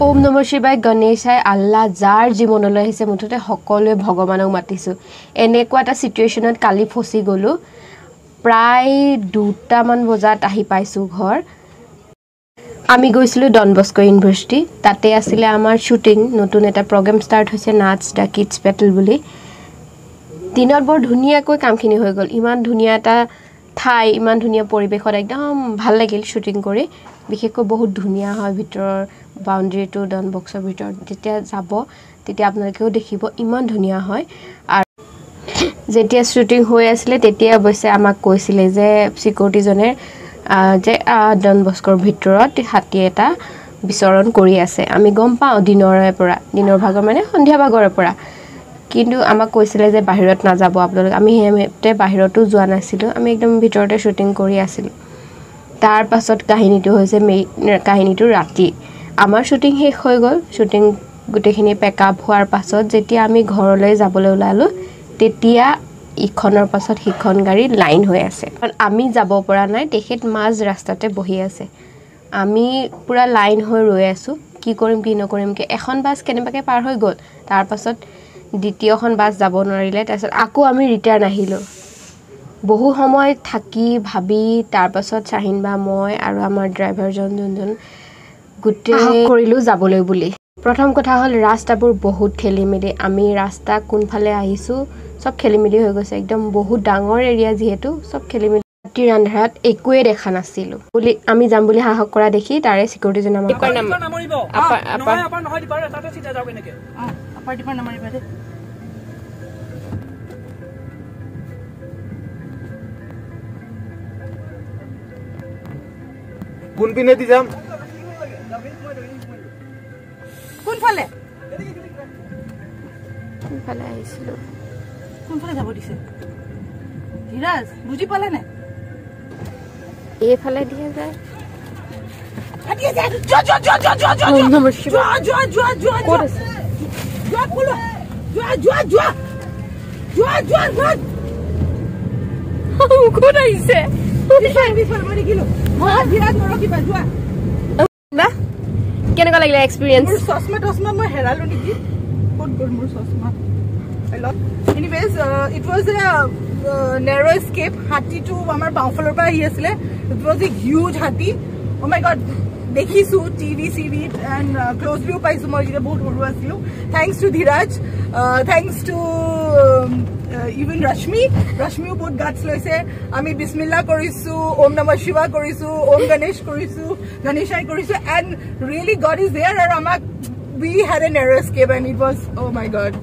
ওম নমঃ শিৱায় গণেশাই আল্লাহ যাৰ জীৱনলৈ আহিছে মুঠতে সকলোৱে ভগৱানক মাতিছোঁ এনেকুৱা এটা সিচুৱেশ্যনত কালি ফচি গ'লো প্ৰায় 2টামান বজাত আহি পাইছোঁ ঘৰ আমি গৈছিলোঁ ডন বস্কো ইউনিভাৰ্চিটি তাতে আছিলে আমাৰ শুটিং নতুন এটা প্ৰগ্ৰাম ষ্টাৰ্ট হৈছে নাচ দা কিডছ বেটল বুলি দিনত বৰ ধুনীয়াকৈ কামখিনি হৈ গ'ল ইমান ধুনীয়া এটা ঠাই ইমান ধুনীয়া পৰিৱেশত একদম ভাল লাগিল শুটিং কৰি বিশেষকৈ বহুত ধুনীয়া হয় ভিতৰৰ বাউণ্ডাৰীটো ডন বক্সৰ ভিতৰত যেতিয়া যাব তেতিয়া আপোনালোকেও দেখিব ইমান ধুনীয়া হয় আৰু যেতিয়া শুটিং হৈ আছিলে তেতিয়া অৱশ্যে আমাক কৈছিলে যে সিকিউৰিটিজনে যে ডন বস্কৰ ভিতৰত হাতী এটা বিচৰণ কৰি আছে আমি গম পাওঁ দিনৰ ভাগৰ মানে সন্ধিয়া ভাগৰৰ পৰা কিন্তু আমাক কৈছিলে যে বাহিৰত নাযাব আপোনালোক আমি হেমতে বাহিৰতো যোৱা নাছিলোঁ আমি একদম ভিতৰতে শুটিং কৰি আছিলোঁ তাৰ পাছত কাহিনীটো হৈছে কাহিনীটো ৰাতি আমাৰ শুটিং শেষ হৈ গ'ল শুটিং গোটেইখিনি পেকআপ হোৱাৰ পাছত যেতিয়া আমি ঘৰলৈ যাবলৈ ওলালোঁ তেতিয়া ইখনৰ পাছত সিখন গাড়ী লাইন হৈ আছে আমি যাব পৰা নাই তেখেত মাজ ৰাস্তাতে বহি আছে আমি পুৰা লাইন হৈ ৰৈ আছোঁ কি কৰিম কি নকৰিম কি এখন বাছ কেনেবাকৈ পাৰ হৈ গ'ল তাৰ পাছত দ্বিতীয়খন বাছ যাব নোৱাৰিলে তাৰপিছত আকৌ আমি ৰিটাৰ্ণ আহিলোঁ বহু সময় থাকি ভাবি তাৰ পাছত শাহিন বা মই আৰু আমাৰ ড্ৰাইভাৰজন যোনজন গোটেই কৰিলোঁ যাবলৈ বুলি প্ৰথম কথা হ'ল ৰাস্তাবোৰ বহুত খেলিমেলি আমি ৰাস্তা কোনফালে আহিছোঁ সব খেলিমেলি হৈ গৈছে একদম বহুত ডাঙৰ এৰিয়া যিহেতু সব খেলিমেলি ৰাতিৰ আন্ধাৰত একোৱে দেখা নাছিলোঁ বুলি আমি যাম বুলি সাহস কৰা দেখি তাৰে সিকিউৰিটিজন কোনপিনে দি যাম কোনফালে আহিছিলোঁ কোনফালে যাব দিছে ধীৰাজ বুজি পালে নে এইফালে দিয়া যায় ক'ত আহিছে কেনেকুৱা লাগিলে এক্সপিৰিয়েঞ্চ চশমা মই হেৰালো নেকি ক'ত গ'ল মোৰ চশমা Anyways, it was a narrow escape. Hati to our baufalor pa hi asile. It was a huge hati. Oh my God! Dekhisu TV series and close view paisu moi jeta bahut horu asilo. Thanks to Dhiraj. Thanks to even Rashmi bahut guts loise. Ami Bismillah korisu, Om Namah Shiva korisu, Om Ganesh korisu, Ganeshai korisu, and really God is there. And we had a narrow escape, and it was oh my God.